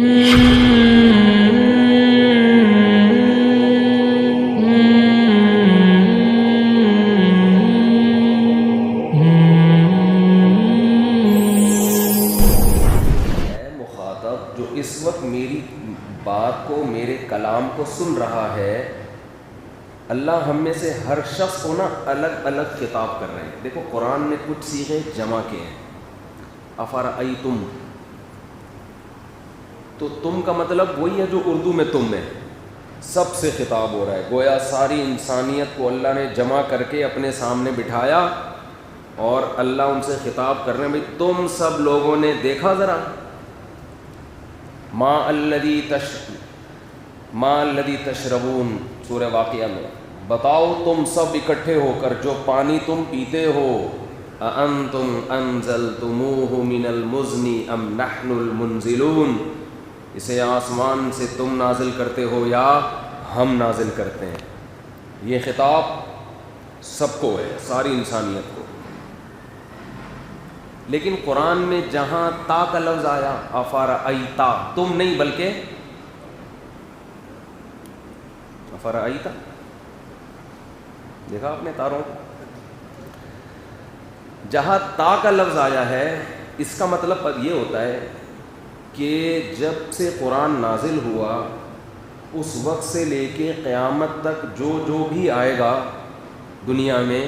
مخاطب جو اس وقت میری بات کو، میرے کلام کو سن رہا ہے، اللہ ہم میں سے ہر شخص کو نا الگ الگ خطاب کر رہے ہیں. دیکھو قرآن میں کچھ صیغے جمع کے ہیں. افرأیتم، تو تم کا مطلب وہی ہے جو اردو میں تم ہے، سب سے خطاب ہو رہا ہے. گویا ساری انسانیت کو اللہ نے جمع کر کے اپنے سامنے بٹھایا اور اللہ ان سے خطاب کر رہے ہیں، بھئی تم سب لوگوں نے دیکھا ذرا ما الذی تشربون، سورہ واقعہ میں، بتاؤ تم سب اکٹھے ہو کر جو پانی تم پیتے ہو، اَأَنتُمْ أَنزَلْتُمُوهُ مِنَ الْمُزْنِ أَمْ نَحْنُ الْمُنزِلُونَ، اسے آسمان سے تم نازل کرتے ہو یا ہم نازل کرتے ہیں. یہ خطاب سب کو ہے، ساری انسانیت کو. لیکن قرآن میں جہاں تا کا لفظ آیا، افرأیتا، تم نہیں بلکہ افرأیتا، دیکھا آپ نے تاروں کو، جہاں تا کا لفظ آیا ہے اس کا مطلب یہ ہوتا ہے کہ جب سے قرآن نازل ہوا اس وقت سے لے کے قیامت تک جو جو بھی آئے گا دنیا میں،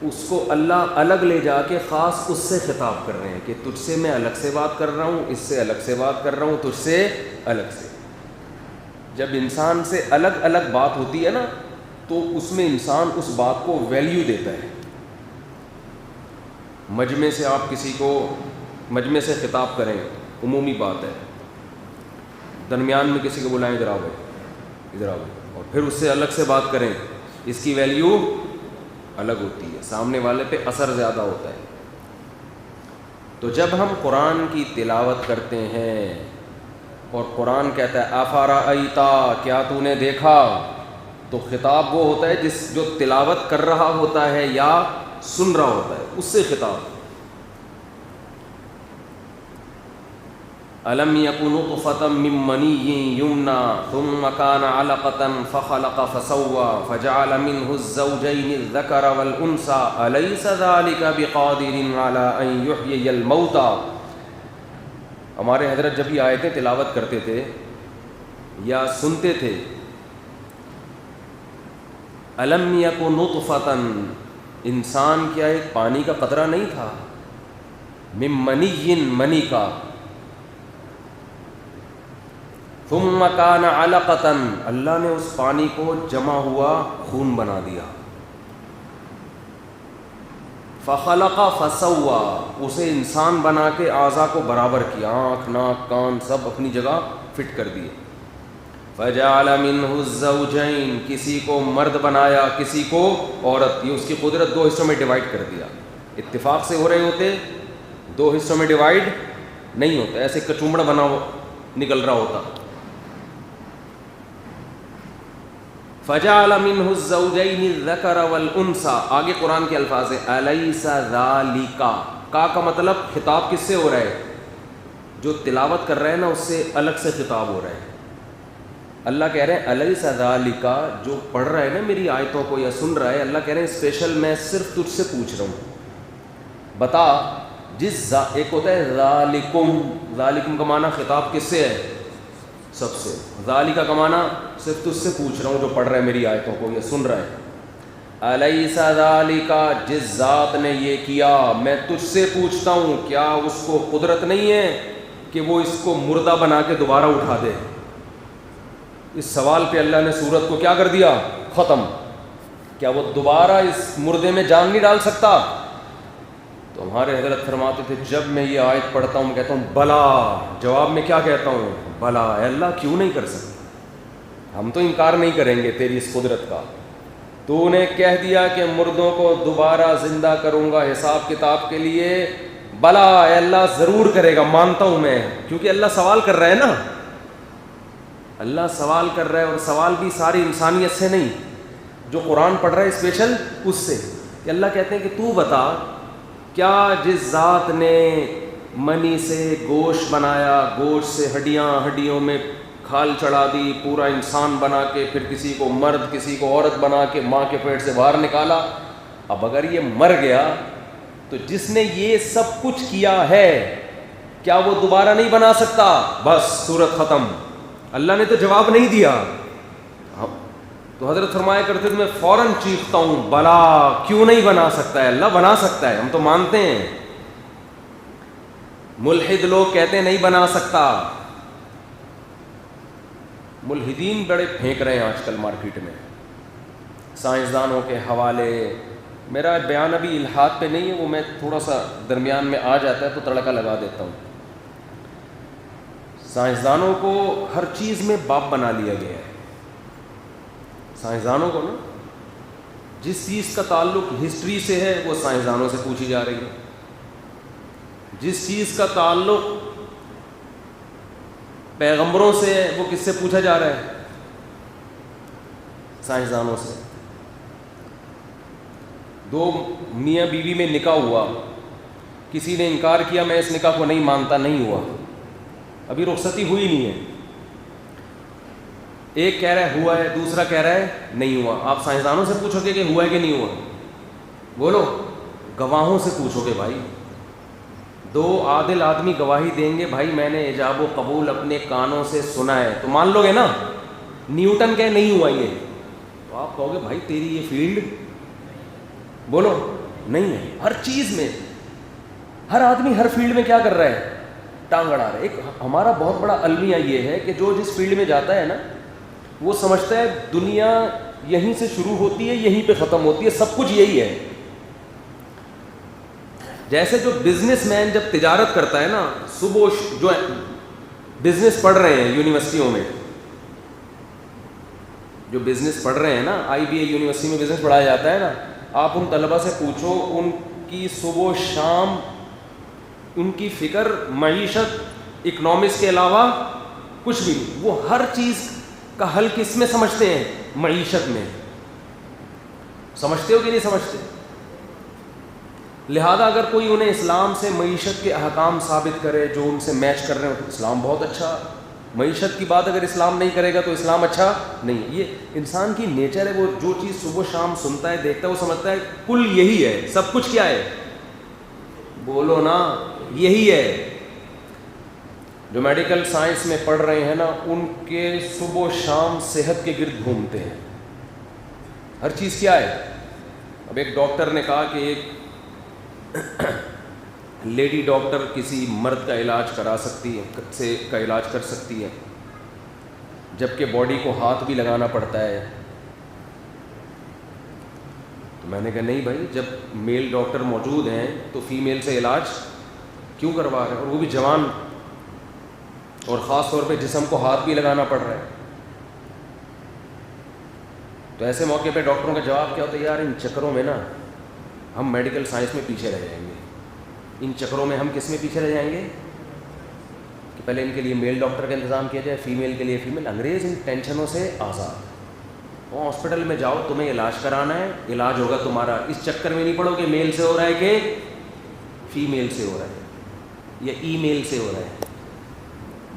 اس کو اللہ الگ لے جا کے خاص اس سے خطاب کر رہے ہیں کہ تجھ سے میں الگ سے بات کر رہا ہوں، اس سے الگ سے بات کر رہا ہوں، تجھ سے الگ سے. جب انسان سے الگ الگ بات ہوتی ہے نا تو اس میں انسان اس بات کو ویلیو دیتا ہے. مجمع سے آپ کسی کو مجمع سے خطاب کریں، عمومی بات ہے، درمیان میں کسی کو بلائیں ادھر آؤ ادھر آؤ، اور پھر اس سے الگ سے بات کریں، اس کی ویلیو الگ ہوتی ہے، سامنے والے پہ اثر زیادہ ہوتا ہے. تو جب ہم قرآن کی تلاوت کرتے ہیں اور قرآن کہتا ہے افرأیتا، کیا تو نے دیکھا، تو خطاب وہ ہوتا ہے جو تلاوت کر رہا ہوتا ہے یا سن رہا ہوتا ہے، اس سے خطاب. الم یکن نطفة من منی یمنی ثم کان علقة فخلق فسوى فجعل منه الزوجین الذکر والانثى الیس ذلک بقادر علی ان یحیی الموتى. ہمارے حضرت جب یہ آیتیں تلاوت کرتے تھے یا سنتے تھے، الم یکن نطفة، انسان کیا ایک پانی کا قطرہ نہیں تھا، من منی، منی کا، ثم کان علقۃ، اللہ نے اس پانی کو جمع ہوا خون بنا دیا، فخلق فسوى، اسے انسان بنا کے اعضاء کو برابر کیا، آنکھ ناک کان سب اپنی جگہ فٹ کر دیے. فجعل منہ الزوجین، کسی کو مرد بنایا کسی کو عورت، یہ اس کی قدرت دو حصوں میں ڈیوائڈ کر دیا. اتفاق سے ہو رہے ہوتے دو حصوں میں ڈیوائڈ نہیں ہوتا، ایسے کچومڑا بنا نکل رہا ہوتا. فجعل منہ الزوجین الذکر والانثى، آگے قرآن کے الفاظ ہیں الیس ذالک، کا مطلب خطاب کس سے ہو رہا ہے، جو تلاوت کر رہے ہیں نا اس سے الگ سے خطاب ہو رہا ہے. اللہ کہہ رہے ہیں الیس ذالک، جو پڑھ رہا ہے نا میری آیتوں کو یا سن رہا ہے، اللہ کہہ رہے ہیں اسپیشل میں صرف تجھ سے پوچھ رہا ہوں، بتا جس ایک ہوتا ہے ذالکم، ذالکم کا معنی خطاب کس سے ہے، سب سے. ذالک کا معنی صرف تجھ سے پوچھ رہا ہوں جو پڑھ رہا ہے میری آیتوں کو یا سن رہا ہے. الیس ذالک، جس ذات نے یہ کیا میں تجھ سے پوچھتا ہوں، کیا اس کو قدرت نہیں ہے کہ وہ اس کو مردہ بنا کے دوبارہ اٹھا دے. اس سوال پہ اللہ نے سورت کو کیا کر دیا، ختم. کیا وہ دوبارہ اس مردے میں جان نہیں ڈال سکتا؟ تو ہمارے حضرت فرماتے تھے جب میں یہ آیت پڑھتا ہوں کہتا ہوں بلا، جواب میں کیا کہتا ہوں، بلا، اے اللہ کیوں نہیں کر سکتا، ہم تو انکار نہیں کریں گے تیری اس قدرت کا. تو نے کہہ دیا کہ مردوں کو دوبارہ زندہ کروں گا حساب کتاب کے لیے، بلا اے اللہ ضرور کرے گا، مانتا ہوں میں، کیونکہ اللہ سوال کر رہا ہے نا، اللہ سوال کر رہا ہے، اور سوال بھی ساری انسانیت سے نہیں، جو قرآن پڑھ رہا ہے اسپیشل اس سے، کہ اللہ کہتے ہیں کہ تو بتا کیا جس ذات نے منی سے گوشت بنایا، گوشت سے ہڈیاں، ہڈیوں میں کھال چڑھا دی، پورا انسان بنا کے پھر کسی کو مرد کسی کو عورت بنا کے ماں کے پیٹ سے باہر نکالا. اب اگر یہ مر گیا تو جس نے یہ سب کچھ کیا ہے کیا وہ دوبارہ نہیں بنا سکتا؟ بس صورت ختم. اللہ نے تو جواب نہیں دیا. تو حضرت فرمایا کرتے تھے میں فوراً چیختا ہوں بلا، کیوں نہیں بنا سکتا ہے؟ اللہ بنا سکتا ہے، ہم تو مانتے ہیں. ملحد لوگ کہتے ہیں نہیں بنا سکتا. ملحدین بڑے پھینک رہے ہیں آج کل مارکیٹ میں سائنسدانوں کے حوالے. میرا بیان ابھی الحاد پہ نہیں ہے، وہ میں تھوڑا سا درمیان میں آ جاتا ہے تو تڑکا لگا دیتا ہوں. سائنسدانوں کو ہر چیز میں باپ بنا لیا گیا ہے. سائنسدانوں کو نا جس چیز کا تعلق ہسٹری سے ہے وہ سائنسدانوں سے پوچھی جا رہی ہے، جس چیز کا تعلق پیغمبروں سے ہے وہ کس سے پوچھا جا رہا ہے؟ سائنسدانوں سے. دو میاں بیوی میں نکاح ہوا، کسی نے انکار کیا میں اس نکاح کو نہیں مانتا، نہیں ہوا، ابھی رخصتی ہوئی نہیں ہے. ایک کہہ رہا ہے ہوا ہے، دوسرا کہہ رہا ہے نہیں ہوا. آپ سائنسدانوں سے پوچھو گے کہ ہوا ہے کہ نہیں ہوا؟ بولو. گواہوں سے پوچھو گے بھائی. دو عادل آدمی گواہی دیں گے بھائی میں نے ایجاب و قبول اپنے کانوں سے سنا ہے، تو مان لو گے نا. نیوٹن کہ نہیں ہوا یہ، تو آپ کہو گے بھائی تیری یہ فیلڈ، بولو نہیں ہے. ہر چیز میں ہر آدمی ہر فیلڈ میں کیا کر رہا ہے؟ ٹانگ اڑا رہا ہے. ایک ہمارا بہت بڑا المیہ یہ ہے کہ جو جس فیلڈ میں جاتا ہے نا وہ سمجھتا ہے دنیا یہیں سے شروع ہوتی ہے یہیں پہ ختم ہوتی ہے، سب کچھ یہی ہے. جیسے جو بزنس مین جب تجارت کرتا ہے نا، صبح جو بزنس پڑھ رہے ہیں یونیورسٹیوں میں، جو بزنس پڑھ رہے ہیں نا، آئی بی اے یونیورسٹی میں بزنس پڑھایا جاتا ہے نا، آپ ان طلبہ سے پوچھو ان کی صبح و شام ان کی فکر معیشت اکنامکس کے علاوہ کچھ بھی نہیں. وہ ہر چیز کا حل کس میں سمجھتے ہیں؟ معیشت میں. سمجھتے ہو کہ نہیں سمجھتے؟ لہذا اگر کوئی انہیں اسلام سے معیشت کے احکام ثابت کرے جو ان سے میچ کر رہے ہیں تو اسلام بہت اچھا. معیشت کی بات اگر اسلام نہیں کرے گا تو اسلام اچھا نہیں. یہ انسان کی نیچر ہے، وہ جو چیز صبح شام سنتا ہے دیکھتا ہے وہ سمجھتا ہے کل یہی ہے، سب کچھ کیا ہے؟ بولو نا یہی ہے. جو میڈیکل سائنس میں پڑھ رہے ہیں نا ان کے صبح و شام صحت کے گرد گھومتے ہیں. ہر چیز کیا ہے؟ اب ایک ڈاکٹر نے کہا کہ ایک لیڈی ڈاکٹر کسی مرد کا علاج کرا سکتی ہے، کا علاج کر سکتی ہے، جبکہ باڈی کو ہاتھ بھی لگانا پڑتا ہے. تو میں نے کہا نہیں بھائی، جب میل ڈاکٹر موجود ہیں تو فیمیل سے علاج کیوں کروا رہے ہیں، اور وہ بھی جوان، اور خاص طور پہ جسم کو ہاتھ بھی لگانا پڑ رہا ہے. تو ایسے موقع پہ ڈاکٹروں کا جواب کیا ہوتا ہے؟ یار ان چکروں میں نا ہم میڈیکل سائنس میں پیچھے رہ جائیں گے. ان چکروں میں ہم کس میں پیچھے رہ جائیں گے کہ پہلے ان کے لیے میل ڈاکٹر کا انتظام کیا جائے، فیمیل کے لیے فیمیل. انگریز ان ٹینشنوں سے آزاد. وہ ہاسپٹل میں جاؤ، تمہیں علاج کرانا ہے، علاج ہوگا تمہارا. اس چکر میں نہیں پڑو کہ میل سے ہو رہا ہے کہ فیمیل سے ہو رہا ہے یا ای میل سے ہو رہا ہے.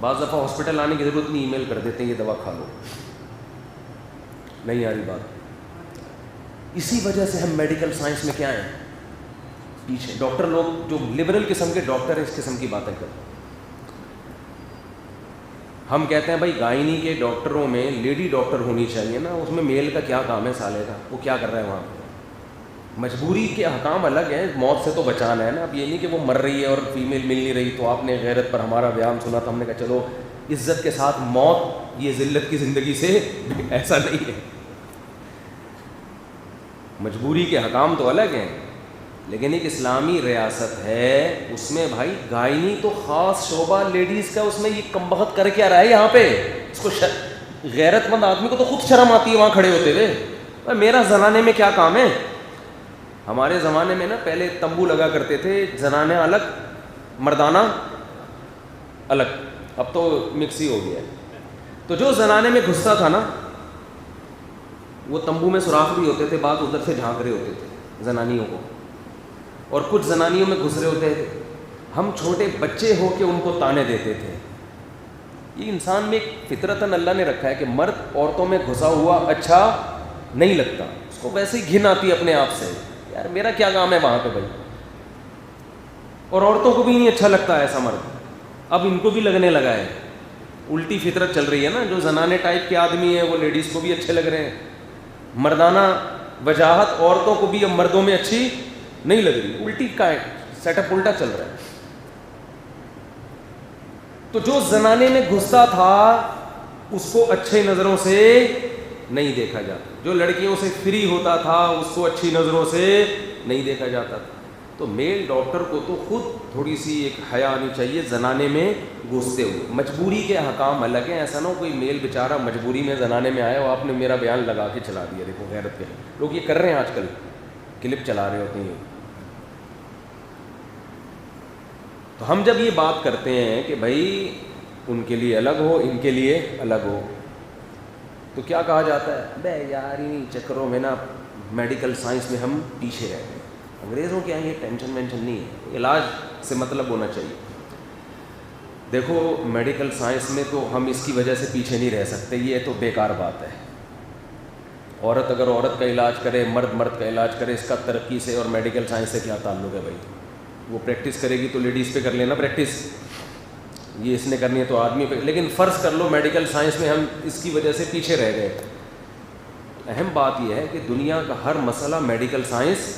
بعض دفعہ ہاسپٹل آنے کی ضرورت نہیں، ای میل کر دیتے ہیں یہ دوا کھا لو. نہیں آ رہی بات. اسی وجہ سے ہم میڈیکل سائنس میں کیا ہیں؟ پیچھے. ڈاکٹر لوگ جو لبرل قسم کے ڈاکٹر ہیں اس قسم کی باتیں کرتے ہیں. ہم کہتے ہیں بھائی گائنی کے ڈاکٹروں میں لیڈی ڈاکٹر ہونی چاہیے نا، اس میں میل کا کیا کام ہے سالے کا؟ وہ کیا کر رہا ہے وہاں پہ؟ مجبوری کے احکام الگ ہیں، موت سے تو بچانا ہے نا. اب یہ نہیں کہ وہ مر رہی ہے اور فیمیل مل نہیں رہی تو آپ نے غیرت پر ہمارا بیان سنا تو ہم نے کہا چلو عزت کے ساتھ موت یہ ذلت کی زندگی سے. ایسا نہیں ہے. مجبوری کے حکام تو الگ ہیں، لیکن ایک اسلامی ریاست ہے اس میں بھائی گائنی تو خاص شعبہ لیڈیز کا. اس میں یہ کمبخت کر کے آ رہا ہے یہاں پہ. اس کو غیرت مند آدمی کو تو خود شرم آتی ہے وہاں کھڑے ہوتے ہوئے. میرا زنانے میں کیا کام ہے؟ ہمارے زمانے میں نا پہلے تمبو لگا کرتے تھے، زنانے الگ مردانہ الگ. اب تو مکس ہی ہو گیا ہے. تو جو زنانے میں گھستا تھا نا وہ تمبو میں سوراخ بھی ہوتے تھے، بعض ادھر سے جھانک رہے ہوتے تھے زنانیوں کو، اور کچھ زنانیوں میں گھس رہے ہوتے تھے. ہم چھوٹے بچے ہو کے ان کو تانے دیتے تھے. یہ انسان میں ایک فطرتاً اللہ نے رکھا ہے کہ مرد عورتوں میں گھسا ہوا اچھا نہیں لگتا, اس کو ویسے ہی گھن آتی ہے اپنے آپ سے, یار میرا کیا کام ہے وہاں پہ بھائی. اور عورتوں کو بھی نہیں اچھا لگتا ہے ایسا مرد, اب ان کو بھی لگنے لگا ہے. الٹی فطرت چل رہی ہے نا, جو زنانے ٹائپ کے آدمی ہیں وہ لیڈیز کو بھی اچھے لگ رہے ہیں, مردانہ وجاہت عورتوں کو بھی اب مردوں میں اچھی نہیں لگ رہی. الٹی کا سیٹ اپ الٹا چل رہا ہے. تو جو زنانے میں گھستا تھا اس کو اچھے نظروں سے نہیں دیکھا جاتا, جو لڑکیوں سے فری ہوتا تھا اس کو اچھی نظروں سے نہیں دیکھا جاتا تھا. تو میل ڈاکٹر کو تو خود تھوڑی سی ایک حیا آنی چاہیے زنانے میں گھستے ہوئے. مجبوری کے احکام الگ ہیں, ایسا نہ ہو کوئی میل بیچارہ مجبوری میں زنانے میں آیا اور آپ نے میرا بیان لگا کے چلا دیا. دیکھو غیرت کے لوگ یہ کر رہے ہیں آج کل, کلپ چلا رہے ہوتے ہیں. تو ہم جب یہ بات کرتے ہیں کہ بھائی ان کے لیے الگ ہو ان کے لیے الگ ہو, تو کیا کہا جاتا ہے, بے یار انہیں چکروں میں نا میڈیکل سائنس میں ہم پیچھے رہ گئے. انگریزوں کے یہ ٹینشن وینشن نہیں ہے, علاج سے مطلب ہونا چاہیے. دیکھو میڈیکل سائنس میں تو ہم اس کی وجہ سے پیچھے نہیں رہ سکتے, یہ تو بیکار بات ہے. عورت اگر عورت کا علاج کرے, مرد مرد کا علاج کرے, اس کا ترقی سے اور میڈیکل سائنس سے کیا تعلق ہے بھائی. وہ پریکٹس کرے گی تو لیڈیز پہ کر لینا پریکٹس, یہ اس نے کرنی ہے تو آدمی پہ. لیکن فرض کر لو میڈیکل سائنس میں ہم اس کی وجہ سے پیچھے رہ گئے. اہم بات یہ ہے کہ دنیا کا ہر مسئلہ میڈیکل سائنس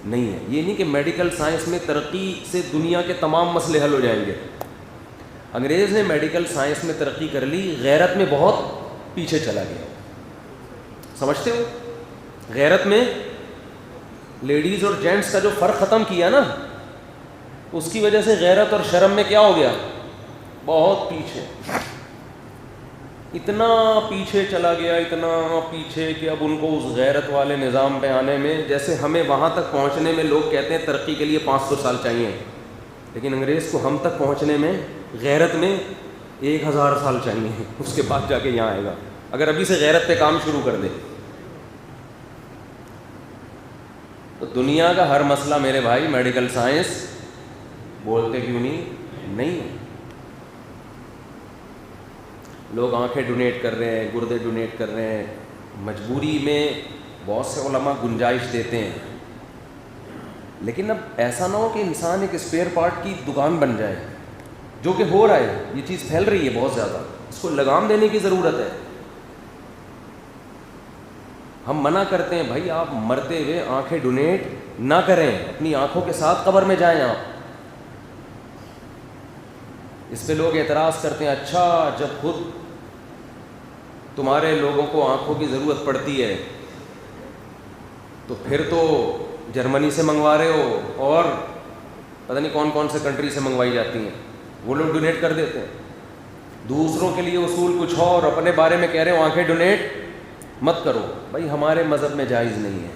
نہیں ہے. یہ نہیں کہ میڈیکل سائنس میں ترقی سے دنیا کے تمام مسئلے حل ہو جائیں گے. انگریز نے میڈیکل سائنس میں ترقی کر لی, غیرت میں بہت پیچھے چلا گیا. سمجھتے ہو, غیرت میں لیڈیز اور جینٹس کا جو فرق ختم کیا نا, اس کی وجہ سے غیرت اور شرم میں کیا ہو گیا, بہت پیچھے. اتنا پیچھے چلا گیا, اتنا پیچھے کہ اب ان کو اس غیرت والے نظام پہ آنے میں, جیسے ہمیں وہاں تک پہنچنے میں لوگ کہتے ہیں ترقی کے لیے 500 سال چاہیے, لیکن انگریز کو ہم تک پہنچنے میں غیرت میں 1000 سال چاہیے, اس کے بعد جا کے یہاں آئے گا اگر ابھی سے غیرت پہ کام شروع کر دے. تو دنیا کا ہر مسئلہ میرے بھائی میڈیکل سائنس بولتے کیوں نہیں. لوگ آنکھیں ڈونیٹ کر رہے ہیں, گردے ڈونیٹ کر رہے ہیں, مجبوری میں بہت سے علماء گنجائش دیتے ہیں. لیکن اب ایسا نہ ہو کہ انسان ایک اسپیئر پارٹ کی دکان بن جائے, جو کہ ہو رہا ہے. یہ چیز پھیل رہی ہے بہت زیادہ, اس کو لگام دینے کی ضرورت ہے. ہم منع کرتے ہیں بھائی آپ مرتے ہوئے آنکھیں ڈونیٹ نہ کریں, اپنی آنکھوں کے ساتھ قبر میں جائیں آپ. اس پہ لوگ اعتراض کرتے ہیں, اچھا جب خود تمہارے لوگوں کو آنکھوں کی ضرورت پڑتی ہے تو پھر تو جرمنی سے منگوا رہے ہو اور پتہ نہیں کون کون سے کنٹری سے منگوائی جاتی ہیں, وہ لوگ ڈونیٹ کر دیتے ہیں. دوسروں کے لیے اصول کچھ اور اپنے بارے میں کہہ رہے ہو آنکھیں ڈونیٹ مت کرو. بھائی ہمارے مذہب میں جائز نہیں ہے,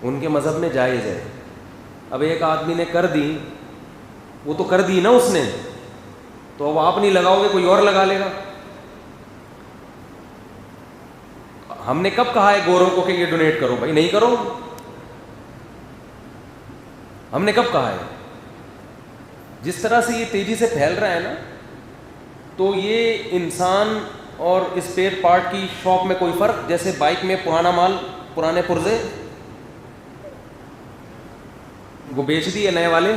ان کے مذہب میں جائز ہے. اب ایک آدمی نے کر دی, وہ تو کر دی نا اس نے, تو اب آپ نہیں لگاؤ گے کوئی اور لگا لے گا. ہم نے کب کہا ہے گوروں کو کہ یہ ڈونیٹ کرو, بھائی نہیں کرو. ہم نے کب کہا ہے؟ جس طرح سے یہ تیزی سے پھیل رہا ہے نا, تو یہ انسان اور اسپیئر پارٹ کی شاپ میں کوئی فرق, جیسے بائک میں پرانا مال, پرانے پرزے وہ بیچ دیے, نئے والے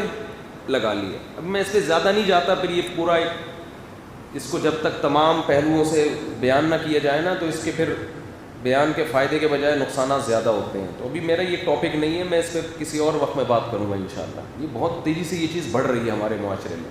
لگا لیے. اب میں اس پہ زیادہ نہیں جاتا, پھر یہ پورا اس کو جب تک تمام پہلوؤں سے بیان نہ کیا جائے نا, تو اس کے پھر بیان کے فائدے کے بجائے نقصانات زیادہ ہوتے ہیں. تو ابھی میرا یہ ٹاپک نہیں ہے, میں اس پہ کسی اور وقت میں بات کروں گا انشاءاللہ. یہ بہت تیزی سے یہ چیز بڑھ رہی ہے ہمارے معاشرے میں.